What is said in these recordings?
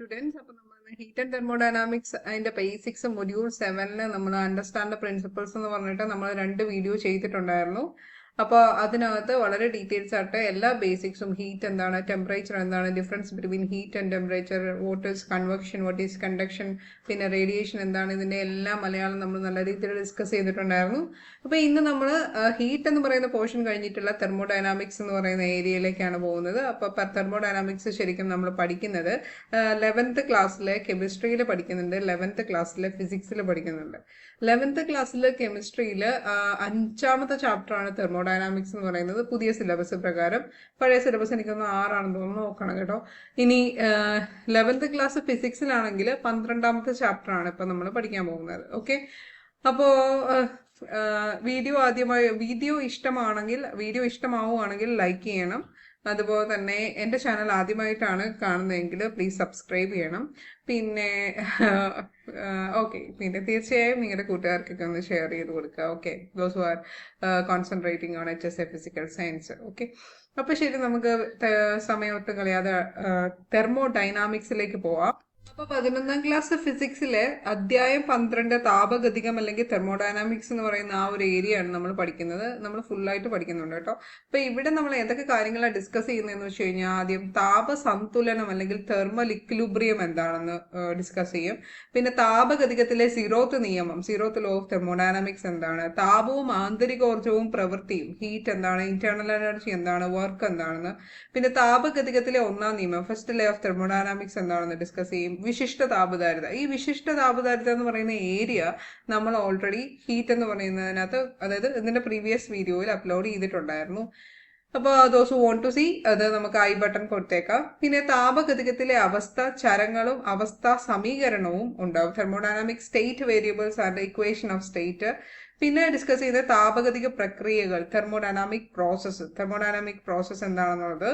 Students, അപ്പോൾ നമ്മൾ heat and thermodynamics അതിന്റെ ബേസിക്സ് മൊഡ്യൂൾ 7 നമ്മൾ അണ്ടർസ്റ്റാൻഡ് ദ പ്രിൻസിപ്പിൾസ് എന്ന് പറഞ്ഞിട്ട് നമ്മൾ 2 വീഡിയോ ചെയ്തിട്ടുണ്ടായിരുന്നു. അപ്പോൾ അതിനകത്ത് വളരെ ഡീറ്റെയിൽസ് ആയിട്ട് എല്ലാ ബേസിക്സും ഹീറ്റ് എന്താണ്, ടെമ്പറേച്ചർ എന്താണ്, difference between heat and temperature, what is convection, what is conduction, പിന്നെ റേഡിയേഷൻ എന്താണ്, ഇതിന്റെ എല്ലാം മലയാളം നമ്മൾ നല്ല രീതിയിൽ ഡിസ്കസ് ചെയ്തിട്ടുണ്ടായിരുന്നു. അപ്പോൾ ഇന്ന് നമ്മൾ ഹീറ്റ് എന്ന് പറയുന്ന പോർഷൻ കഴിഞ്ഞിട്ടുള്ള തെർമോഡൈനാമിക്സ് എന്ന് പറയുന്ന ഏരിയയിലേക്കാണ് പോകുന്നത്. അപ്പോൾ തെർമോഡൈനാമിക്സ് ശരിക്കും നമ്മൾ പഠിക്കുന്നത് 11th ക്ലാസ്സിലെ കെമിസ്ട്രിയിൽ പഠിക്കുന്നുണ്ട്, 11th ക്ലാസ്സിലെ ഫിസിക്സിൽ പഠിക്കുന്നുണ്ട്. 11th ക്ലാസ്സിലെ കെമിസ്ട്രിയിൽ 5ാമത്തെ ചാപ്റ്റർ ആണ് തെർമോഡൈനാമിക്സ് എന്ന് പറയുന്നത്, പുതിയ സിലബസ് പ്രകാരം. പഴയ സിലബസ് എനിക്കൊന്ന് 6ആണെന്ന് തോന്നുന്നു, നോക്കണം കേട്ടോ. ഇനി 11th ക്ലാസ് ഫിസിക്സിലാണെങ്കിൽ 12ാമത്തെ ചാപ്റ്റർ ആണ് ഇപ്പൊ നമ്മൾ പഠിക്കാൻ പോകുന്നത്. ഓക്കെ, അപ്പോ വീഡിയോ ഇഷ്ടമാവുകയാണെങ്കിൽ ലൈക്ക് ചെയ്യണം. അതുപോലെ തന്നെ എൻ്റെ ചാനൽ ആദ്യമായിട്ടാണ് കാണുന്നതെങ്കിൽ പ്ലീസ് സബ്സ്ക്രൈബ് ചെയ്യണം. പിന്നെ പിന്നെ തീർച്ചയായും നിങ്ങളുടെ കൂട്ടുകാർക്കൊക്കെ ഒന്ന് ഷെയർ ചെയ്ത് കൊടുക്കുക. Okay, those who are concentrating on HSA physical science. Okay, അപ്പൊ ശരി, നമുക്ക് സമയം ഒട്ടും കളയാതെ തെർമോഡൈനാമിക്സിലേക്ക് പോവാം. അപ്പൊ 11ാം ക്ലാസ് ഫിസിക്സിലെ അധ്യായം 12 താപഗതികം അല്ലെങ്കിൽ തെർമോഡൈനാമിക്സ് എന്ന് പറയുന്ന ആ ഒരു ഏരിയ ആണ് നമ്മൾ പഠിക്കുന്നത്. നമ്മൾ ഫുള്ളായിട്ട് പഠിക്കുന്നുണ്ട് കേട്ടോ. അപ്പൊ ഇവിടെ നമ്മൾ എന്തൊക്കെ കാര്യങ്ങളാണ് ഡിസ്കസ് ചെയ്യുന്നതെന്ന് വെച്ച് കഴിഞ്ഞാൽ, ആദ്യം താപസന്തുലനം അല്ലെങ്കിൽ തെർമൽ ഇക്വിലിബ്രിയം എന്താണെന്ന് ഡിസ്കസ് ചെയ്യും. പിന്നെ താപഗതികത്തിലെ സീറോത്ത് ലോ ഓഫ് തെർമോഡൈനാമിക്സ് എന്താണ്, താപവും ആന്തരികോർജവും പ്രവൃത്തിയും, ഹീറ്റ് എന്താണ്, ഇന്റേണൽ എനർജി എന്താണ്, വർക്ക് എന്താണെന്ന്, പിന്നെ താപഗതികത്തിലെ 1ാം നിയമം, ഫസ്റ്റ് ലോ ഓഫ് തെർമോഡൈനാമിക്സ് എന്താണെന്ന് ഡിസ്കസ് ചെയ്യും. വിശിഷ്ട താപധാരിത, ഈ വിശിഷ്ട താപധാരിത എന്ന് പറയുന്ന ഏരിയ നമ്മൾ ഓൾറെഡി ഹീറ്റ് എന്ന് പറയുന്നതിനകത്ത്, അതായത് ഇതിന്റെ പ്രീവിയസ് വീഡിയോയിൽ അപ്ലോഡ് ചെയ്തിട്ടുണ്ടായിരുന്നു. അപ്പോൾ those who want to see അത് നമുക്ക് ഐ ബട്ടൺ കൊടുത്തേക്കാം. പിന്നെ താപഗതികത്തിലെ അവസ്ഥ ചരങ്ങളും അവസ്ഥാ സമീകരണവും ഉണ്ടാവും, thermodynamic state variables and equation of state. പിന്നെ ഡിസ്കസ് ചെയ്ത താപഗതിക പ്രക്രിയകൾ, തെർമോഡൈനാമിക് പ്രോസസ് എന്താണെന്നുള്ളത്.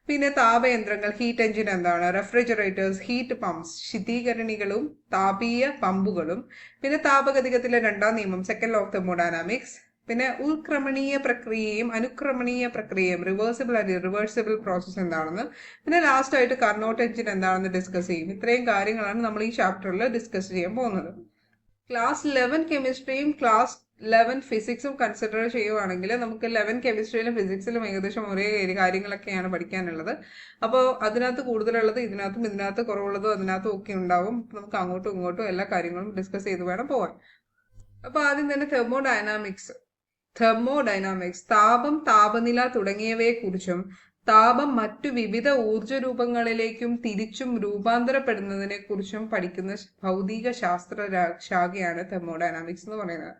പിന്നെ താപയന്ത്രങ്ങൾ, ഹീറ്റ് എഞ്ചിൻ എന്താണ്, റെഫ്രിജറേറ്റേഴ്സ്, ഹീറ്റ് പമ്പ്സ്, ശീതീകരണികളും താപീയ പമ്പുകളും. പിന്നെ താപഗതികത്തിലെ 2ാം നിയമം, സെക്കൻഡ് ലോ ഓഫ് തെർമോഡൈനാമിക്സ്. പിന്നെ ഉത്ക്രമണീയ പ്രക്രിയയും അനുക്രമണീയ പ്രക്രിയയും, റിവേഴ്സിബിൾ ആൻഡ് ഇറിവേഴ്സിബിൾ പ്രോസസ് എന്താണെന്ന്. പിന്നെ ലാസ്റ്റ് ആയിട്ട് കാർനോട്ട് എഞ്ചിൻ എന്താണെന്ന് ഡിസ്കസ് ചെയ്യും. ഇത്രയും കാര്യങ്ങളാണ് നമ്മൾ ഈ ചാപ്റ്ററിൽ ഡിസ്കസ് ചെയ്യാൻ പോകുന്നത്. ക്ലാസ് 11 കെമിസ്ട്രിയും ക്ലാസ് 11 ഫിസിക്സും കൺസിഡർ ചെയ്യുവാണെങ്കിൽ നമുക്ക് 11 കെമിസ്ട്രിയിലും ഫിസിക്സിലും ഏകദേശം ഒരേ കാര്യങ്ങളൊക്കെയാണ് പഠിക്കാനുള്ളത്. അപ്പോൾ അതിനകത്ത് കൂടുതലുള്ളത് ഇതിനകത്ത് കുറവുള്ളതും അതിനകത്തും ഒക്കെ ഉണ്ടാവും. നമുക്ക് അങ്ങോട്ടും ഇങ്ങോട്ടും എല്ലാ കാര്യങ്ങളും ഡിസ്കസ് ചെയ്ത് വേണം പോവാൻ. അപ്പോൾ ആദ്യം തന്നെ തെർമോഡൈനാമിക്സ്, താപം, താപനില തുടങ്ങിയവയെ കുറിച്ചും താപം മറ്റു വിവിധ ഊർജ രൂപങ്ങളിലേക്കും തിരിച്ചും രൂപാന്തരപ്പെടുന്നതിനെ കുറിച്ചും പഠിക്കുന്ന ഭൗതിക ശാസ്ത്ര ശാഖയാണ് തെർമോഡൈനാമിക്സ് എന്ന് പറയുന്നത്.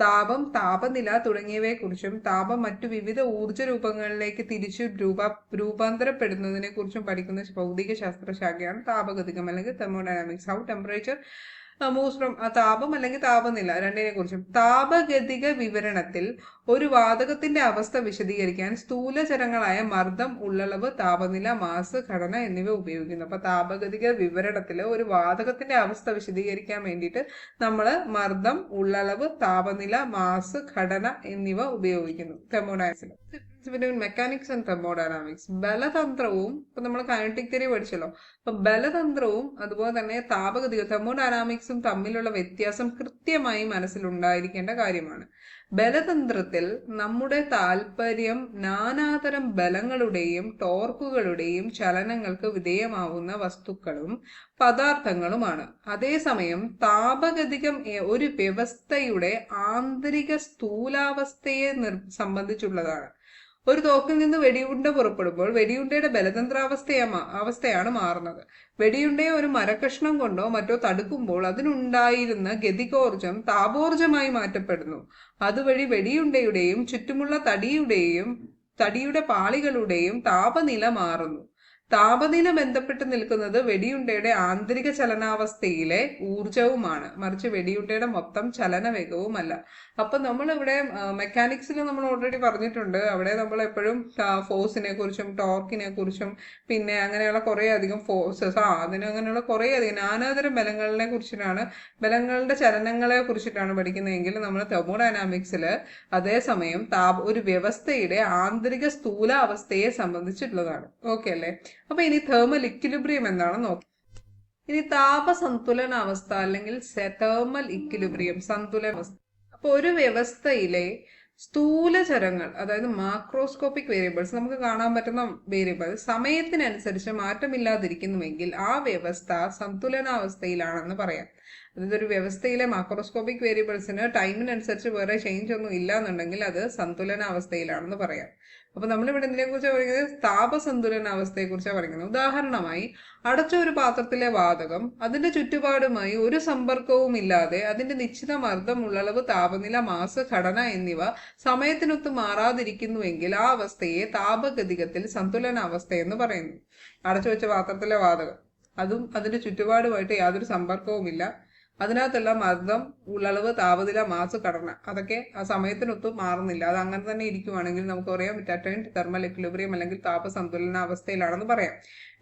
താപം, താപനില തുടങ്ങിയവയെ കുറിച്ചും താപം മറ്റു വിവിധ ഊർജ രൂപങ്ങളിലേക്ക് തിരിച്ചു രൂപാന്തരപ്പെടുന്നതിനെ കുറിച്ചും പഠിക്കുന്ന ഭൗതിക ശാസ്ത്ര ശാഖയാണ് താപഗതികം അല്ലെങ്കിൽ thermodynamics. How temperature moves from, താപം അല്ലെങ്കിൽ താപനില രണ്ടിനെ കുറിച്ചും. താപഗതിക വിവരണത്തിൽ ഒരു വാതകത്തിന്റെ അവസ്ഥ വിശദീകരിക്കാൻ സ്ഥൂലചരങ്ങളായ മർദ്ദം, ഉള്ളളവ്, താപനില, മാസ്, ഘടന എന്നിവ ഉപയോഗിക്കുന്നു. അപ്പൊ താപഗതിക വിവരണത്തിൽ ഒരു വാതകത്തിന്റെ അവസ്ഥ വിശദീകരിക്കാൻ വേണ്ടിയിട്ട് നമ്മൾ മർദ്ദം, ഉള്ളളവ്, താപനില, മാസ്, ഘടന എന്നിവ ഉപയോഗിക്കുന്നു തെർമോഡൈനാമിക്സിൽ. മെക്കാനിക്സ് ആൻഡ് തെർമോഡൈനാമിക്സ്, ബലതന്ത്രവും, ഇപ്പൊ നമ്മൾ കൈനറ്റിക് തിയറി പഠിച്ചല്ലോ, അപ്പൊ ബലതന്ത്രവും അതുപോലെ തന്നെ താപഗതിക തെർമോഡൈനാമിക്സും തമ്മിലുള്ള വ്യത്യാസം കൃത്യമായി മനസ്സിലുണ്ടായിരിക്കേണ്ട കാര്യമാണ്. ബലതന്ത്രത്തിൽ നമ്മുടെ താല്പര്യം നാനാതരം ബലങ്ങളുടെയും ടോർക്കുകളുടെയും ചലനങ്ങൾക്ക് വിധേയമാവുന്ന വസ്തുക്കളും പദാർത്ഥങ്ങളുമാണ്. അതേസമയം താപഗതികം ഒരു വ്യവസ്ഥയുടെ ആന്തരിക സ്ഥൂലാവസ്ഥയെ സംബന്ധിച്ചുള്ളതാണ്. ഒരു തോക്കിൽ നിന്ന് വെടിയുണ്ട പുറപ്പെടുമ്പോൾ വെടിയുണ്ടയുടെ ബലതന്ത്രാവസ്ഥയാണ് മാറുന്നത്. വെടിയുണ്ടയെ ഒരു മരക്കഷ്ണം കൊണ്ടോ മറ്റോ തടുക്കുമ്പോൾ അതിനുണ്ടായിരുന്ന ഗതികോർജം താപോർജമായി മാറ്റപ്പെടുന്നു. അതുവഴി വെടിയുണ്ടയുടെയും ചുറ്റുമുള്ള തടിയുടെ പാളികളുടെയും താപനില മാറുന്നു. താപനില ബന്ധപ്പെട്ട് നിൽക്കുന്നത് വെടിയുണ്ടയുടെ ആന്തരിക ചലനാവസ്ഥയിലെ ഊർജവുമാണ്, മറിച്ച് വെടിയുണ്ടയുടെ മൊത്തം ചലനവേഗവുമല്ല. അപ്പൊ നമ്മളിവിടെ മെക്കാനിക്സിൽ നമ്മൾ ഓൾറെഡി പറഞ്ഞിട്ടുണ്ട്, അവിടെ നമ്മൾ എപ്പോഴും ഫോഴ്സിനെ കുറിച്ചും ടോർക്കിനെ കുറിച്ചും പിന്നെ അങ്ങനെയുള്ള കുറെ അധികം ഫോഴ്സസ് അങ്ങനെയുള്ള കുറെ അധികം നാനാതരം ബലങ്ങളുടെ ചലനങ്ങളെ കുറിച്ചിട്ടാണ് പഠിക്കുന്നതെങ്കിൽ നമ്മൾ തെർമോഡൈനാമിക്സിൽ അതേസമയം ഒരു വ്യവസ്ഥയുടെ ആന്തരിക സ്ഥൂല അവസ്ഥയെ സംബന്ധിച്ചിട്ടുള്ളതാണ്. ഓക്കെ അല്ലേ? അപ്പൊ ഇനി തെർമൽ ഇക്വിലിബ്രിയം എന്താണെന്ന് നോക്കാം. ഇനി താപസന്തുലനാവസ്ഥ അല്ലെങ്കിൽ തെർമൽ ഇക്വിലിബ്രിയം, സന്തുലനാവസ്ഥ. അപ്പൊ ഒരു വ്യവസ്ഥയിലെ സ്ഥൂലചരങ്ങൾ, അതായത് മാക്രോസ്കോപ്പിക് വേരിയബിൾസ്, നമുക്ക് കാണാൻ പറ്റുന്ന വേരിയബിൾ സമയത്തിനനുസരിച്ച് മാറ്റമില്ലാതിരിക്കുന്നുവെങ്കിൽ ആ വ്യവസ്ഥ സന്തുലനാവസ്ഥയിലാണെന്ന് പറയാം. അതായത് ഒരു വ്യവസ്ഥയിലെ മാക്രോസ്കോപ്പിക് വേരിയബിൾസിന് ടൈമിനനുസരിച്ച് വേറെ ചേഞ്ച് ഒന്നും ഇല്ല എന്നുണ്ടെങ്കിൽ അത് സന്തുലനാവസ്ഥയിലാണെന്ന് പറയാം. അപ്പൊ നമ്മളിവിടെ എന്തിനെ കുറിച്ചാണ് പറയുന്നത്? താപസന്തുലനാവസ്ഥയെ കുറിച്ചാണ് പറയുന്നത്. ഉദാഹരണമായി, അടച്ച ഒരു പാത്രത്തിലെ വാതകം അതിന്റെ ചുറ്റുപാടുമായി ഒരു സമ്പർക്കവും ഇല്ലാതെ അതിന്റെ നിശ്ചിത മർദ്ദം, ഉള്ളളവ്, താപനില, മാസ്, ഘടന എന്നിവ സമയത്തിനൊത്ത് മാറാതിരിക്കുന്നുവെങ്കിൽ ആ അവസ്ഥയെ താപഗതികത്തിൽ സന്തുലനാവസ്ഥ എന്ന് പറയുന്നു. അടച്ചു വെച്ച പാത്രത്തിലെ വാതകം, അതും അതിന്റെ ചുറ്റുപാടുമായിട്ട് യാതൊരു സമ്പർക്കവുമില്ല, അതിനകത്തുള്ള മർദ്ദം, ഉള്ളളവ്, താപനില, മാസ്, ഘടന അതൊക്കെ ആ സമയത്തിനൊത്തും മാറുന്നില്ല, അത് അങ്ങനെ തന്നെ ഇരിക്കുവാണെങ്കിൽ നമുക്ക് പറയാം അറ്റൈൻഡ് തെർമൽ ഇക്വിലിബ്രിയം അല്ലെങ്കിൽ താപസന്തുലനാവസ്ഥയിലാണെന്ന് പറയാം.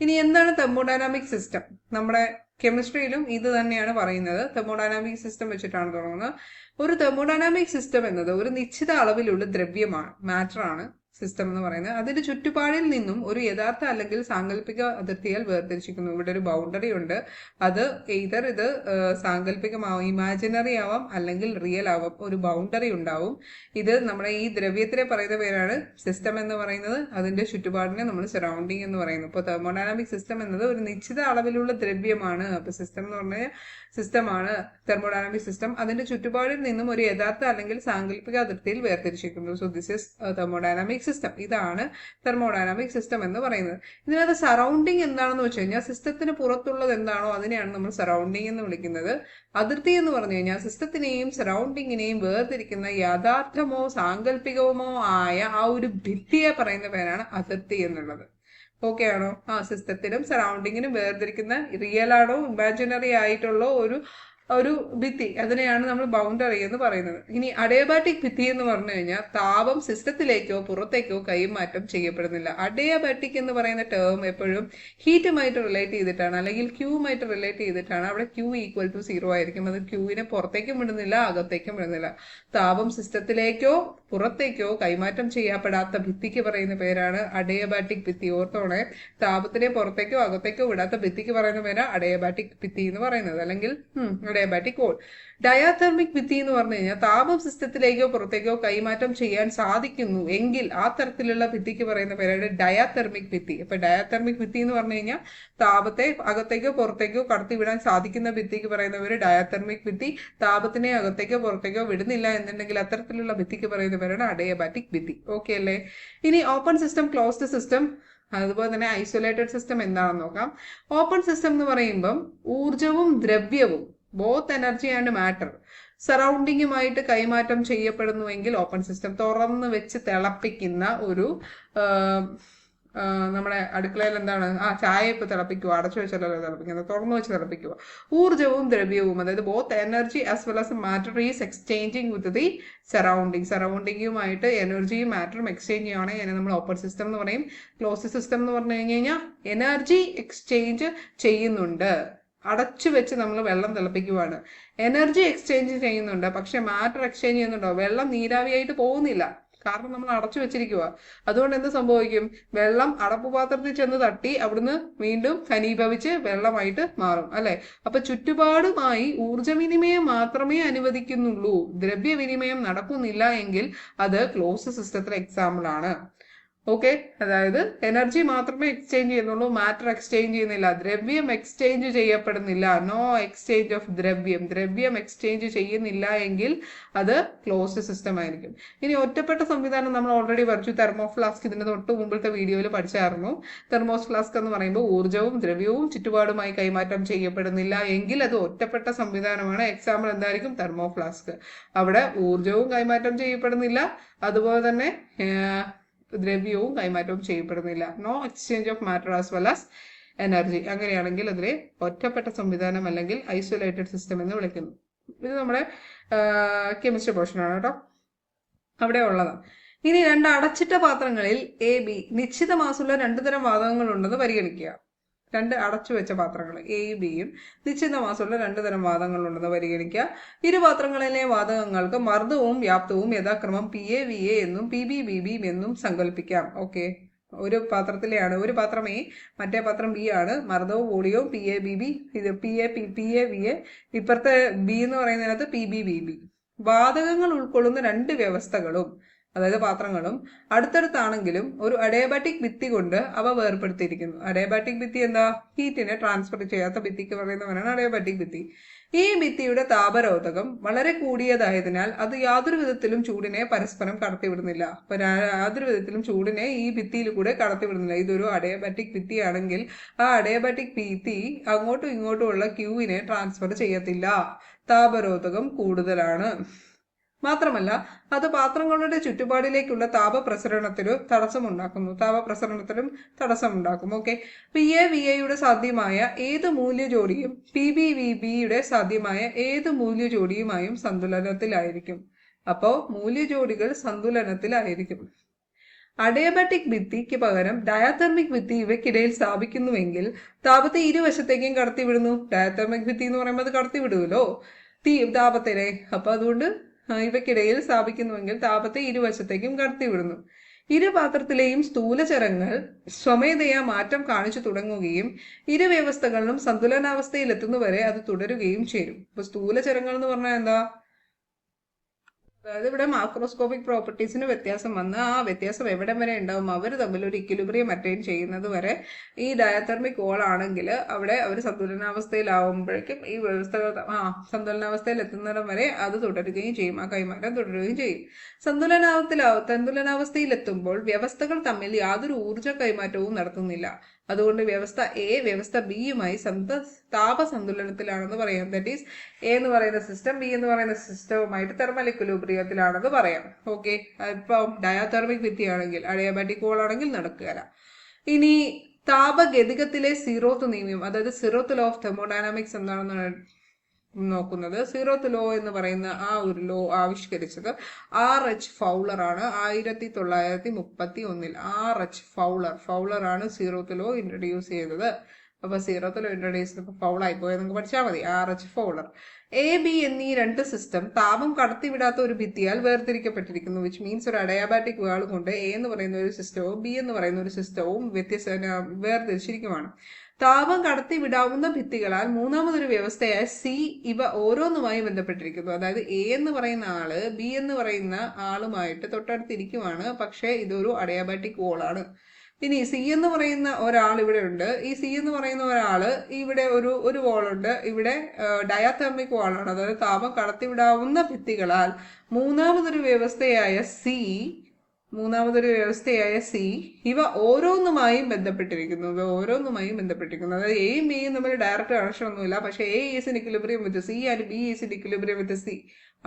ഇനി എന്താണ് തെർമോഡൈനാമിക് സിസ്റ്റം? നമ്മുടെ കെമിസ്ട്രിയിലും ഇത് തന്നെയാണ് പറയുന്നത്. തെർമോഡൈനാമിക് സിസ്റ്റം വെച്ചിട്ടാണ് തുടങ്ങുന്നത്. ഒരു തെർമോഡൈനാമിക് സിസ്റ്റം എന്നത് ഒരു നിശ്ചിത അളവിലുള്ള ദ്രവ്യമാണ്, മാറ്റർ ആണ് സിസ്റ്റം എന്ന് പറയുന്നത്. അതിന്റെ ചുറ്റുപാടിൽ നിന്നും ഒരു യഥാർത്ഥ അല്ലെങ്കിൽ സാങ്കല്പിക അതിർത്തിയാൽ വേർതിരിച്ചിരിക്കുന്നു. ഇവിടെ ഒരു ബൗണ്ടറി ഉണ്ട്. അത് ഇത് സാങ്കല്പികമാവും, ഇമാജിനറി ആവാം അല്ലെങ്കിൽ റിയൽ ആവാം. ഒരു ബൗണ്ടറി ഉണ്ടാവും. ഇത് നമ്മുടെ ഈ ദ്രവ്യത്തിനെ പറയുന്ന പേരാണ് സിസ്റ്റം എന്ന് പറയുന്നത്. അതിന്റെ ചുറ്റുപാടിനെ നമ്മൾ സറൗണ്ടിങ് എന്ന് പറയുന്നു. ഇപ്പോൾ തെർമോഡൈനാമിക് സിസ്റ്റം എന്നത് ഒരു നിശ്ചിത അളവിലുള്ള ദ്രവ്യമാണ്. അപ്പൊ സിസ്റ്റം എന്ന് പറഞ്ഞാൽ സിസ്റ്റമാണ് തെർമോഡൈനാമിക് സിസ്റ്റം. അതിന്റെ ചുറ്റുപാടിൽ നിന്നും ഒരു യഥാർത്ഥ അല്ലെങ്കിൽ സാങ്കല്പിക അതിർത്തിയിൽ വേർതിരിച്ചിരിക്കുന്നു. So this is thermodynamic system. ഇതാണ് തെർമോഡൈനാമിക് സിസ്റ്റം എന്ന് പറയുന്നത്. ഇതിനകത്ത് സറൗണ്ടിങ് എന്താണെന്ന് വെച്ച് കഴിഞ്ഞാൽ സിസ്റ്റത്തിന് പുറത്തുള്ളത് എന്താണോ അതിനെയാണ് നമ്മൾ സറൗണ്ടിങ് എന്ന് വിളിക്കുന്നത്. അതിർത്തി എന്ന് പറഞ്ഞു കഴിഞ്ഞാൽ സിസ്റ്റത്തിനെയും സറൗണ്ടിങ്ങിനെയും വേർതിരിക്കുന്ന യഥാർത്ഥമോ സാങ്കല്പികമോ ആയ ആ ഒരു ഭിത്തിയെ പറയുന്ന പേരാണ് അതിർത്തി എന്നുള്ളത്. ഓക്കെ ആണോ? സിസ്റ്റത്തിനും സറൗണ്ടിങ്ങിനും വേർതിരിക്കുന്ന റിയൽ ആണോ ഇമാജിനറി ആയിട്ടുള്ള ഒരു ഭിത്തി, അതിനെയാണ് നമ്മൾ ബൗണ്ടറി എന്ന് പറയുന്നത്. ഇനി അഡിയബാറ്റിക് ഭിത്തി എന്ന് പറഞ്ഞു കഴിഞ്ഞാൽ താപം സിസ്റ്റത്തിലേക്കോ പുറത്തേക്കോ കൈമാറ്റം ചെയ്യപ്പെടുന്നില്ല. അഡിയബാറ്റിക് എന്ന് പറയുന്ന ടേം എപ്പോഴും ഹീറ്റുമായിട്ട് റിലേറ്റ് ചെയ്തിട്ടാണ്, അല്ലെങ്കിൽ ക്യൂമായിട്ട് റിലേറ്റ് ചെയ്തിട്ടാണ്. അവിടെ ക്യൂ ഈക്വൽ ടു 0 ആയിരിക്കും. അത് ക്യൂവിനെ പുറത്തേക്കും വിടുന്നില്ല, അകത്തേക്കും വിടുന്നില്ല. താപം സിസ്റ്റത്തിലേക്കോ പുറത്തേക്കോ കൈമാറ്റം ചെയ്യപ്പെടാത്ത ഭിത്തിക്ക് പറയുന്ന പേരാണ് അഡിയബാറ്റിക് ഭിത്തി. ഓർത്തോണെ, താപത്തിനെ പുറത്തേക്കോ അകത്തേക്കോ വിടാത്ത ഭിത്തിക്ക് പറയുന്ന പേരാണ് അഡിയബാറ്റിക് ഭിത്തി എന്ന് പറയുന്നത്, അല്ലെങ്കിൽ അഡിയബാറ്റിക് വോൾ. ഡയാതെർമിക് ഭിത്തി എന്ന് പറഞ്ഞു കഴിഞ്ഞാൽ താപം സിസ്റ്റത്തിലേക്കോ പുറത്തേക്കോ കൈമാറ്റം ചെയ്യാൻ സാധിക്കുന്നു എങ്കിൽ ആ തരത്തിലുള്ള ഭിത്തിക്ക് പറയുന്ന പേരാണ് ഡയാതെർമിക് ഭിത്തി. അപ്പൊ ഡയാതെർമിക് ഭിത്തി എന്ന് പറഞ്ഞു കഴിഞ്ഞാൽ താപത്തെ അകത്തേക്കോ പുറത്തേക്കോ കടത്തിവിടാൻ സാധിക്കുന്ന ഭിത്തിക്ക് പറയുന്ന പേര് ഡയാതെർമിക് ഭിത്തി. താപത്തിനെ അകത്തേക്കോ പുറത്തേക്കോ വിടുന്നില്ല എന്നുണ്ടെങ്കിൽ അത്തരത്തിലുള്ള ഭിത്തിക്ക് പറയുന്ന പേരാണ് അഡിയബാറ്റിക് ഭിത്തി. ഓക്കെ അല്ലേ? ഇനി ഓപ്പൺ സിസ്റ്റം, ക്ലോസ്ഡ് സിസ്റ്റം, അതുപോലെ തന്നെ ഐസൊലേറ്റഡ് സിസ്റ്റം എന്താണെന്ന് നോക്കാം. ഓപ്പൺ സിസ്റ്റം എന്ന് പറയുമ്പം ഊർജവും ദ്രവ്യവും, ബോത്ത് എനർജി ആൻഡ് മാറ്റർ, സറൗണ്ടിങ്ങുമായിട്ട് കൈമാറ്റം ചെയ്യപ്പെടുന്നുവെങ്കിൽ ഓപ്പൺ സിസ്റ്റം. തുറന്ന് വെച്ച് തിളപ്പിക്കുന്ന ഒരു നമ്മുടെ അടുക്കളയിൽ എന്താണ്, ചായ ഇപ്പൊ തിളപ്പിക്കുക, അടച്ചു വെച്ചല്ലോ തിളപ്പിക്കുന്നത്, തുറന്നു വെച്ച് തിളപ്പിക്കുക. ഊർജവും ദ്രവ്യവും, അതായത് both energy as well as matter is exchanging with the surrounding. സറൗണ്ടിങ്ങുമായിട്ട് എനർജിയും മാറ്ററും എക്സ്ചേഞ്ച് ചെയ്യുകയാണെങ്കിൽ അതിനെ നമ്മൾ ഓപ്പൺ സിസ്റ്റം എന്ന് പറയും. ക്ലോസ്ഡ് സിസ്റ്റം എന്ന് പറഞ്ഞു കഴിഞ്ഞാൽ എനർജി എക്സ്ചേഞ്ച് ചെയ്യുന്നുണ്ട്, അടച്ചു വെച്ച് നമ്മൾ വെള്ളം തിളപ്പിക്കുവാണ്, എനർജി എക്സ്ചേഞ്ച് ചെയ്യുന്നുണ്ട്, പക്ഷെ മാറ്റർ എക്സ്ചേഞ്ച് ചെയ്യുന്നുണ്ടോ? വെള്ളം നീരാവിയായിട്ട് പോകുന്നില്ല, കാരണം നമ്മൾ അടച്ചു വെച്ചിരിക്കുക. അതുകൊണ്ട് എന്ത് സംഭവിക്കും? വെള്ളം അടപ്പുപാത്രത്തിൽ ചെന്ന് തട്ടി അവിടുന്ന് വീണ്ടും ഘനീഭവിച്ച് വെള്ളമായിട്ട് മാറും, അല്ലെ? അപ്പൊ ചുറ്റുപാടുമായി ഊർജവിനിമയം മാത്രമേ അനുവദിക്കുന്നുള്ളൂ, ദ്രവ്യവിനിമയം നടക്കുന്നില്ല എങ്കിൽ അത് ക്ലോസ്ഡ് സിസ്റ്റത്തിലെ എക്സാമ്പിൾ ആണ്. ഓക്കെ, അതായത് എനർജി മാത്രമേ എക്സ്ചേഞ്ച് ചെയ്യുന്നുള്ളൂ, മാറ്റർ എക്സ്ചേഞ്ച് ചെയ്യുന്നില്ല, ദ്രവ്യം എക്സ്ചേഞ്ച് ചെയ്യപ്പെടുന്നില്ല, നോ എക്സ്ചേഞ്ച് ഓഫ് ദ്രവ്യം എക്സ്ചേഞ്ച് ചെയ്യുന്നില്ല എങ്കിൽ അത് ക്ലോസ്ഡ് സിസ്റ്റം ആയിരിക്കും. ഇനി ഒറ്റപ്പെട്ട സംവിധാനം നമ്മൾ ഓൾറെഡി പഠിച്ചു. തെർമോഫ്ലാസ്ക് ഇതിന്റെ തൊട്ട് മുമ്പിലത്തെ വീഡിയോയിൽ പഠിച്ചായിരുന്നു. തെർമോഫ്ലാസ്ക് എന്ന് പറയുമ്പോൾ ഊർജവും ദ്രവ്യവും ചുറ്റുപാടുമായി കൈമാറ്റം ചെയ്യപ്പെടുന്നില്ല എങ്കിൽ അത് ഒറ്റപ്പെട്ട സംവിധാനമാണ്. എക്സാമ്പിൾ എന്തായിരിക്കും? തെർമോഫ്ലാസ്ക്. അവിടെ ഊർജവും കൈമാറ്റം ചെയ്യപ്പെടുന്നില്ല, അതുപോലെ തന്നെ ദ്രവ്യവും കൈമാറ്റവും ചെയ്യപ്പെടുന്നില്ല, no exchange of matter as well as energy. അങ്ങനെയാണെങ്കിൽ അതിനെ ഒറ്റപ്പെട്ട സംവിധാനം അല്ലെങ്കിൽ ഐസൊലേറ്റഡ് സിസ്റ്റം എന്ന് വിളിക്കുന്നു. ഇത് നമ്മുടെ കെമിസ്ട്രി പോർഷനാണ് കേട്ടോ, അവിടെ ഉള്ളതാണ്. ഇനി രണ്ട് അടച്ചിട്ട പാത്രങ്ങളിൽ AB നിശ്ചിത മാസുള്ള 2 തരം വാതകങ്ങൾ ഉണ്ടെന്ന് പരിഗണിക്കുക. രണ്ട് അടച്ചു വെച്ച പാത്രങ്ങൾ ABയും നിശ്ചിത മാസമുള്ള 2 തരം വാതകങ്ങളുണ്ടെന്ന് പരിഗണിക്കുക. ഇരു പാത്രങ്ങളിലെ വാതകങ്ങൾക്ക് മർദ്ദവും വ്യാപ്തവും യഥാക്രമം PA VA എന്നും PB BB എന്നും സങ്കല്പിക്കാം. ഓക്കെ, ഒരു പാത്രത്തിലെയാണ്. ഒരു പാത്രം എ, മറ്റേ പാത്രം ബി ആണ്. മർദ്ദവും വോളിയവും PA/BB, ഇത് PA/VA, ഇപ്പുറത്തെ ബി എന്ന് പറയുന്നതിനകത്ത് PB/BB. വാതകങ്ങൾ ഉൾക്കൊള്ളുന്ന രണ്ട് വ്യവസ്ഥകളും, അതായത് പാത്രങ്ങളും അടുത്തടുത്താണെങ്കിലും ഒരു അഡിയബാറ്റിക് ഭിത്തി കൊണ്ട് അവ വേർപെടുത്തിയിരിക്കുന്നു. അഡിയബാറ്റിക് ഭിത്തി എന്താ? ഹീറ്റിനെ ട്രാൻസ്ഫർ ചെയ്യാത്ത ഭിത്തിക്ക് പറയുന്നവരാണ് അഡിയബാറ്റിക് ഭിത്തി. ഈ ഭിത്തിയുടെ താപരോധകം വളരെ കൂടിയതായതിനാൽ അത് യാതൊരു വിധത്തിലും ചൂടിനെ പരസ്പരം കടത്തിവിടുന്നില്ല. അപ്പൊ യാതൊരു വിധത്തിലും ചൂടിനെ ഈ ഭിത്തിയിൽ കൂടെ കടത്തിവിടുന്നില്ല. ഇതൊരു അഡിയബാറ്റിക് ഭിത്തി ആണെങ്കിൽ ആ അഡിയബാറ്റിക് ഭിത്തി അങ്ങോട്ടും ഇങ്ങോട്ടുമുള്ള ക്യൂവിനെ ട്രാൻസ്ഫർ ചെയ്യത്തില്ല. താപരോധകം കൂടുതലാണ്. മാത്രമല്ല അത് പാത്രങ്ങളുടെ ചുറ്റുപാടിലേക്കുള്ള താപപ്രസരണത്തിനും തടസ്സമുണ്ടാക്കും. ഓക്കെ, PA/VAയുടെ സാധ്യമായ ഏത് മൂല്യജോഡിയും PB/VBയുടെ സാധ്യമായ ഏത് മൂല്യജോഡിയുമായും സന്തുലനത്തിലായിരിക്കും. അപ്പോ മൂല്യജോഡികൾ സന്തുലനത്തിലായിരിക്കും. അഡിയബാറ്റിക് ഭിത്തിക്ക് പകരം ഡയാതെർമിക് ഭിത്തി ഇവയ്ക്കിടയിൽ സ്ഥാപിക്കുന്നുവെങ്കിൽ താപത്തെ ഇരുവശത്തേക്കും കടത്തിവിടുന്നു. ഡയാതെർമിക് ഭിത്തി എന്ന് പറയുമ്പോൾ അത് കടത്തിവിടുമല്ലോ താപത്തിനെ. അപ്പൊ അതുകൊണ്ട് ഇവയ്ക്കിടയിൽ സ്ഥാപിക്കുന്നുവെങ്കിൽ താപത്തെ ഇരുവശത്തേക്കും കടത്തിവിടുന്നു. ഇരു പാത്രത്തിലെയും സ്ഥൂലചരങ്ങൾ സ്വമേധയാ മാറ്റം കാണിച്ചു തുടങ്ങുകയും ഇരു വ്യവസ്ഥകളിലും സന്തുലനാവസ്ഥയിലെത്തുന്നവരെ അത് തുടരുകയും ചെയ്യും. ഇപ്പൊ സ്ഥൂലചരങ്ങൾ എന്ന് പറഞ്ഞാൽ എന്താ? അതായത് ഇവിടെ മാക്രോസ്കോപ്പിക് പ്രോപ്പർട്ടീസിന് വ്യത്യാസം വന്ന് ആ വ്യത്യാസം എവിടെ വരെ ഉണ്ടാവും? അവർ തമ്മിൽ ഒരു ഇക്വിലിബ്രിയം അറ്റൈൻ ചെയ്യുന്നത് വരെ ഈ ഡയതെർമിക് വോൾ ആണെങ്കിൽ അവിടെ അവർ സന്തുലനാവസ്ഥയിലാവുമ്പോഴേക്കും ഈ വ്യവസ്ഥകൾ സന്തുലനാവസ്ഥയിൽ എത്തുന്നിടം വരെ അത് തുടരുകയും ചെയ്യും, ആ കൈമാറ്റം തുടരുകയും ചെയ്യും. സന്തുലനാവസ്ഥയിലെത്തുമ്പോൾ വ്യവസ്ഥകൾ തമ്മിൽ യാതൊരു ഊർജ കൈമാറ്റവും നടത്തുന്നില്ല. അതുകൊണ്ട് വ്യവസ്ഥ എ വ്യവസ്ഥ ബിയുമായി താപസന്തുലനത്തിലാണെന്ന് പറയാം. ദാറ്റ് ഈസ് എ എന്ന് പറയുന്ന സിസ്റ്റം ബി എന്ന് പറയുന്ന സിസ്റ്റവുമായിട്ട് തെർമൽ ഇക്വിലിബ്രിയത്തിലാണെന്ന് പറയാം. ഓക്കെ, ഇപ്പം ഡയാതെർമിക് ഭിത്തി ആണെങ്കിൽ, അഡിയബാറ്റിക് വോൾ ആണെങ്കിൽ നടക്കുകയില്ല. ഇനി താപഗതികത്തിലെ സീറോത്ത് നിയമം, അതായത് സീറോത്ത് ലോ ഓഫ് തെർമോഡൈനാമിക്സ് എന്താണെന്ന് നോക്കുന്നത്. സീറോത്ത് ലോ എന്ന് പറയുന്ന ആ ഒരു ലോ ആവിഷ്കരിച്ചത് R.H. ഫൗളർ ആണ് 1931. R.H. ഫൗളർ ആണ് സീറോത്ത് ലോ ഇൻട്രൊഡ്യൂസ് ചെയ്തത്. അപ്പൊ സീറോത്ത് ലോ ഇൻട്രൊഡ്യൂസ് ചെയ്തപ്പോൾ ഫൗളായി പോയത് നിങ്ങൾക്ക് പഠിച്ചാൽ മതി. R.H. ഫൗളർ. A-B എന്നീ രണ്ട് സിസ്റ്റം താപം കടത്തിവിടാത്ത ഒരു ഭിത്തിയാൽ വേർതിരിക്കപ്പെട്ടിരിക്കുന്നു. വിച്ച് മീൻസ് ഒരു അഡയാബാറ്റിക് വാൾ കൊണ്ട് A എന്ന് പറയുന്ന ഒരു സിസ്റ്റവും B എന്ന് പറയുന്ന ഒരു സിസ്റ്റവും വേർതിരിച്ചിരിക്കുവാണ്. താപം കടത്തിവിടാവുന്ന ഭിത്തികളാൽ മൂന്നാമതൊരു വ്യവസ്ഥയായ C ഇവ ഓരോന്നുമായി ബന്ധപ്പെട്ടിരിക്കുന്നു. അതായത് A എന്ന് പറയുന്ന ആള് B എന്ന് പറയുന്ന ആളുമായിട്ട് തൊട്ടടുത്തിരിക്കുവാണ്, പക്ഷെ ഇതൊരു അഡയാബാറ്റിക് വോളാണ്. ഇനി C എന്ന് പറയുന്ന ഒരാൾ ഇവിടെ ഉണ്ട്. ഈ C എന്ന് പറയുന്ന ഒരാള് ഇവിടെ ഒരു വാളുണ്ട്, ഇവിടെ ഡയാതെർമിക് വാളാണ്. അതായത് താപം കടത്തിവിടാവുന്ന ഭിത്തികളാൽ മൂന്നാമതൊരു വ്യവസ്ഥയായ C ഇവ ഓരോന്നുമായും ബന്ധപ്പെട്ടിരിക്കുന്നു. അതായത് എയും ബിയും തമ്മിൽ ഡയറക്റ്റ് കണക്ഷൻ ഒന്നുമില്ല, പക്ഷെ A is in equilibrium with C and B is in equilibrium with C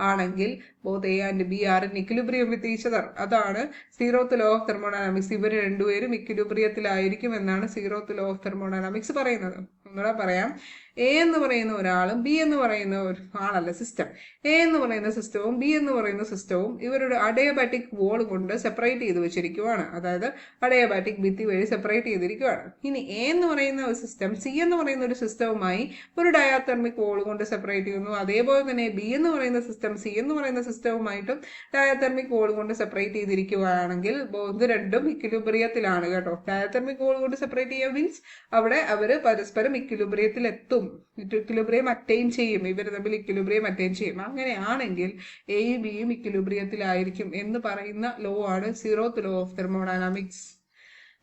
ആണെങ്കിൽ both A and B are in equilibrium with each other. അതാണ് സീറോത്ത് ലോ ഓഫ് തെർമോഡൈനാമിക്സ്. ഇവർ രണ്ടുപേരും ഇക്വിലിബ്രിയത്തിലായിരിക്കും എന്നാണ് സീറോത്ത് ലോ ഓഫ് തെർമോഡൈനാമിക്സ് പറയുന്നത്. ഒന്നുകൂടെ പറയാം. A എന്ന് പറയുന്ന ഒരാളും B എന്ന് പറയുന്ന ഒരു ആളല്ല സിസ്റ്റം. A എന്ന് പറയുന്ന സിസ്റ്റവും B എന്ന് പറയുന്ന സിസ്റ്റവും ഇവരുടെ അഡയാബാറ്റിക് വോൾ കൊണ്ട് സെപ്പറേറ്റ് ചെയ്ത് വെച്ചിരിക്കുവാണ്. അതായത് അഡയാബാറ്റിക് ഭിത്തി വഴി സെപ്പറേറ്റ് ചെയ്തിരിക്കുവാണ്. ഇനി A എന്ന് പറയുന്ന ഒരു സിസ്റ്റം C എന്ന് പറയുന്ന ഒരു സിസ്റ്റവുമായി ഒരു ഡയാതെർമിക് വോൾ കൊണ്ട് സെപ്പറേറ്റ് ചെയ്യുന്നു. അതേപോലെ തന്നെ B എന്ന് പറയുന്ന സിസ്റ്റം C എന്ന് പറയുന്ന സിസ്റ്റവുമായിട്ടും ഡയാതെർമിക് വോൾ കൊണ്ട് സെപ്പറേറ്റ് ചെയ്തിരിക്കുകയാണെങ്കിൽ ഇത് രണ്ടും ഇക്വിലിബ്രിയത്തിലാണ് കേട്ടോ. ഡയാതെർമിക് വോൾ കൊണ്ട് സെപ്പറേറ്റ് ചെയ്യുക മീൻസ് അവിടെ അവര് പരസ്പരം ഇക്വിലിബ്രിയത്തിൽ എത്തും, ഇക്വിലിബ്രിയം അറ്റൈൻ ചെയ്യും, ഇവർ തമ്മിൽ ഇക്വിലിബ്രിയം അറ്റൈൻ ചെയ്യും. അങ്ങനെയാണെങ്കിൽ എയും ബിയും ഇക്വിലിബ്രിയത്തിലായിരിക്കും എന്ന് പറയുന്ന ലോ ആണ് സീറോത്ത് ലോ ഓഫ് തെർമോഡൈനാമിക്സ്.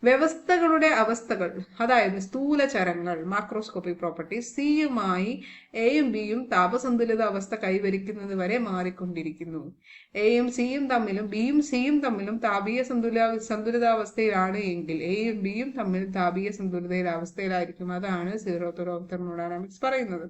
വ്യവസ്ഥകളുടെ അവസ്ഥകൾ, അതായത് സ്ഥൂലചരങ്ങൾ മാക്രോസ്കോപ്പിക് പ്രോപ്പർട്ടീസ് സിയുമായി എയും ബിയും താപസന്തുലിത അവസ്ഥ കൈവരിക്കുന്നത് വരെ മാറിക്കൊണ്ടിരിക്കുന്നു. എയും സിയും തമ്മിലും ബിയും സിയും തമ്മിലും താപീയ സന്തുലിതാവസ്ഥയിലാണ് എങ്കിൽ എയും ബിയും തമ്മിൽ താപീയ സന്തുലിതാവസ്ഥയിലായിരിക്കും. അതാണ് സീറോത്ത് ലോ ഓഫ് തെർമോഡൈനാമിക്സ് പറയുന്നത്.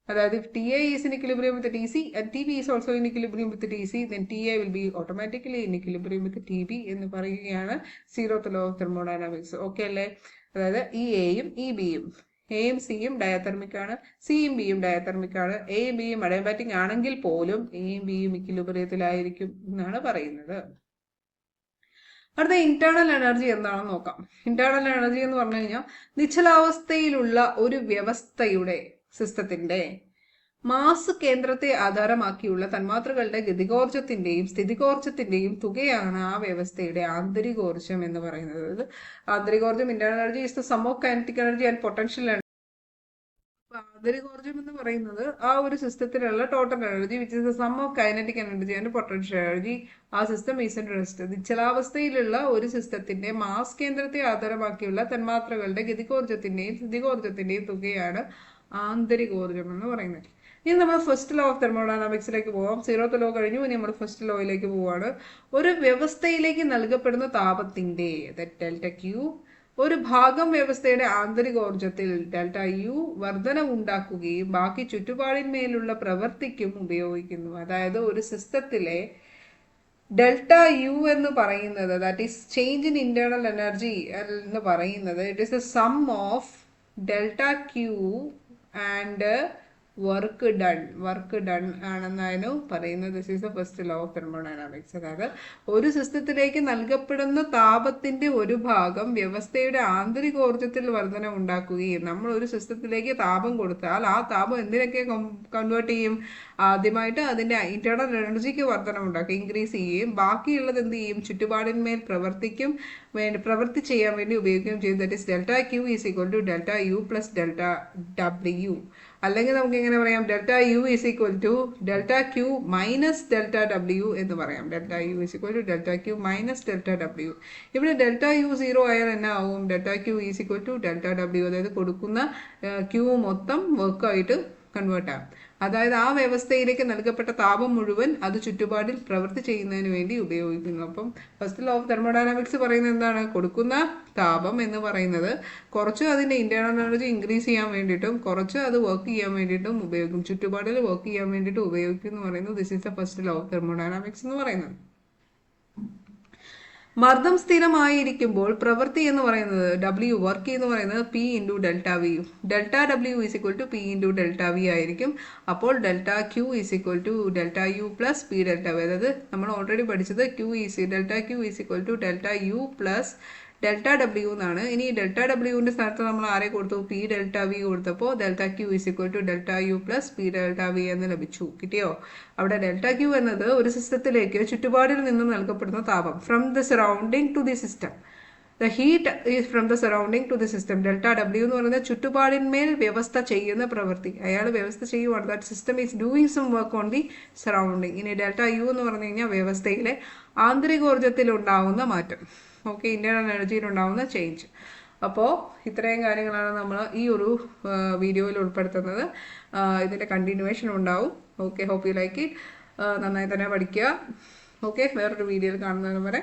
അതായത് if TA is in equilibrium with the TC and TB is also in equilibrium with the TC, then TA will be automatically in equilibrium with the TB എന്ന് പറയുകയാണ് zeroth law of thermodynamics. Okay അല്ലേ? അതായത് ഈ എയും ഈ ബിയും, എയും സിയും ഡയതെർമിക് ആണ്, സിയും ബിയും ഡയതെർമിക് ആണ്. എയും ബിയും അഡയാബാറ്റിക് ആണെങ്കിൽ പോലും എയും ബിയും ഇക്വിലിബ്രിയത്തിലായിരിക്കും എന്നാണ് പറയുന്നത്. അടുത്ത ഇന്റേണൽ എനർജി എന്താണെന്ന് നോക്കാം. ഇന്റേണൽ എനർജി എന്ന് പറഞ്ഞു കഴിഞ്ഞാൽ നിശ്ചലാവസ്ഥയിലുള്ള ഒരു വ്യവസ്ഥയുടെ സിസ്റ്റത്തിന്റെ മാസ് കേന്ദ്രത്തെ ആധാരമാക്കിയുള്ള തന്മാത്രകളുടെ ഗതികോർജത്തിന്റെയും സ്ഥിതികോർജത്തിന്റെയും തുകയാണ് ആ വ്യവസ്ഥയുടെ ആന്തരികോർജം എന്ന് പറയുന്നത്. ആന്തരികോർജം, internal energy is the sum of kinetic energy and potential energy. ആന്തരികോർജം എന്ന് പറയുന്നത് ആ ഒരു സിസ്റ്റത്തിലുള്ള total energy which is the sum of kinetic energy and potential energy. ആ സിസ്റ്റം ഈസ് ഇൻ റെസ്റ്റ്. നിശ്ചലാവസ്ഥയിലുള്ള ഒരു സിസ്റ്റത്തിന്റെ മാസ് കേന്ദ്രത്തെ ആധാരമാക്കിയുള്ള തന്മാത്രകളുടെ ഗതികോർജത്തിന്റെയും സ്ഥിതികോർജത്തിന്റെയും തുകയാണ് ആന്തരികോർജം എന്ന് പറയുന്നത്. ഇനി നമ്മൾ ഫസ്റ്റ് ലോ ഓഫ് തെർമോഡൈനാമിക്സിലേക്ക് പോവാം. 0th ലോ കഴിഞ്ഞു, ഇനി നമ്മൾ ഫസ്റ്റ് ലോയിലേക്ക് പോവാണ്. ഒരു വ്യവസ്ഥയിലേക്ക് നൽകപ്പെടുന്ന താപത്തിന്റെ ഡെൽറ്റ ക്യൂ ഒരു ഭാഗം വ്യവസ്ഥയുടെ ആന്തരികോർജത്തിൽ ഡെൽറ്റ യു വർധനവുണ്ടാക്കുകയും ബാക്കി ചുറ്റുപാടിന്മേലുള്ള പ്രവൃത്തിക്കും ഉപയോഗിക്കുന്നു. അതായത് ഒരു സിസ്റ്റത്തിലെ ഡെൽറ്റ യു എന്ന് പറയുന്നത്, that is change in internal energy എന്ന് പറയുന്നത്, it is a sum of delta Q and work done ആണെന്നായിരുന്നു പറയുന്നത്. This is the first law of thermodynamics. അതായത് ഒരു സിസ്റ്റത്തിലേക്ക് നൽകപ്പെടുന്ന താപത്തിന്റെ ഒരു ഭാഗം വ്യവസ്ഥയുടെ ആന്തരികോർജത്തിൽ വർധന ഉണ്ടാക്കുകയും നമ്മൾ ഒരു സിസ്റ്റത്തിലേക്ക് താപം കൊടുത്താൽ ആ താപം എന്തിനൊക്കെ കൺവേർട്ട് ചെയ്യും? ആദ്യമായിട്ട് അതിന്റെ ഇന്റേണൽ എനർജിക്ക് വർധന ഉണ്ടാക്കുക, ഇൻക്രീസ് ചെയ്യുകയും ബാക്കിയുള്ളത് എന്ത് ചെയ്യും? ചുറ്റുപാടിന്മേൽ പ്രവൃത്തി ചെയ്യാൻ വേണ്ടി ഉപയോഗിക്കുകയും ചെയ്യും. That is delta Q is equal to delta U plus delta W. അല്ലെങ്കിൽ നമുക്ക് എങ്ങനെ പറയാം? Delta U is equal to delta Q minus delta W എന്ന് പറയാം. Delta U is equal to delta Q minus delta W. ഇവിടെ delta U 0 ആയാൽ എന്നാ ആവും? Delta Q is equal to delta W. അതായത് കൊടുക്കുന്ന ക്യൂ മൊത്തം വർക്കായിട്ട് കൺവേർട്ട് ആകും. അതായത് ആ വ്യവസ്ഥയിലേക്ക് നൽകപ്പെട്ട താപം മുഴുവൻ അത് ചുറ്റുപാടിൽ പ്രവൃത്തി ചെയ്യുന്നതിന് വേണ്ടി ഉപയോഗിക്കുന്നു. അപ്പം ഫസ്റ്റ് ലോ ഓഫ് തെർമോഡൈനാമിക്സ് പറയുന്നത് എന്താണ്? കൊടുക്കുന്ന താപം എന്ന് പറയുന്നത് കുറച്ച് അതിന്റെ ഇന്റേണൽ എനർജി ഇൻക്രീസ് ചെയ്യാൻ വേണ്ടിയിട്ടും കുറച്ച് അത് വർക്ക് ചെയ്യാൻ വേണ്ടിയിട്ടും ഉപയോഗിക്കും, ചുറ്റുപാടിൽ വർക്ക് ചെയ്യാൻ വേണ്ടിയിട്ട് ഉപയോഗിക്കും എന്ന് പറയുന്നത്. This is the first law of thermodynamics എന്ന് പറയുന്നത്. മർദ്ദം സ്ഥിരമായിരിക്കുമ്പോൾ പ്രവൃത്തി എന്ന് പറയുന്നത് ഡബ്ല്യു, വർക്ക് എന്ന് പറയുന്നത് P into delta V. Delta W is equal to P into delta V ആയിരിക്കും. അപ്പോൾ delta Q is equal to delta U plus P delta V. അതായത് നമ്മൾ ഓൾറെഡി പഠിച്ചത് delta Q is equal to delta U plus delta W എന്നാണ്. ഇനി delta ഡബ്ല്യുവിന്റെ സ്ഥാനത്ത് നമ്മൾ ആരെ കൊടുത്തു? പി ഡെൽറ്റ വി കൊടുത്തപ്പോൾ delta Q is equal to delta U plus P delta V എന്ന് ലഭിച്ചു. കിട്ടിയോ? അവിടെ ഡെൽറ്റ ക്യൂ എന്നത് ഒരു സിസ്റ്റത്തിലേക്ക് ചുറ്റുപാടിൽ നിന്നും നൽകപ്പെടുന്ന താപം, from the surrounding to the system. The heat is from the surrounding to the system. Delta W എന്ന് പറയുന്നത് ചുറ്റുപാടിന്മേൽ വ്യവസ്ഥ ചെയ്യുന്ന പ്രവൃത്തി, അയാൾ വ്യവസ്ഥ ചെയ്യുവാണ്. That system is doing some work on the surrounding. ഇനി ഡെൽറ്റ യു എന്ന് പറഞ്ഞു കഴിഞ്ഞാൽ വ്യവസ്ഥയിലെ ആന്തരികോർജത്തിൽ ഉണ്ടാവുന്ന മാറ്റം, ഓക്കെ, ഇന്റേണൽ എനർജിയിൽ ഉണ്ടാവുന്ന ചേഞ്ച്. അപ്പോൾ ഇത്രയും കാര്യങ്ങളാണ് നമ്മൾ ഈ ഒരു വീഡിയോയിൽ ഉൾപ്പെടുത്തുന്നത്. ഇതിൻ്റെ കണ്ടിന്യൂവേഷൻ ഉണ്ടാവും. Okay, hope you like it. നന്നായി തന്നെ പഠിക്കുക. ഓക്കെ, വേറൊരു വീഡിയോയിൽ കാണുന്നതിന് വരെ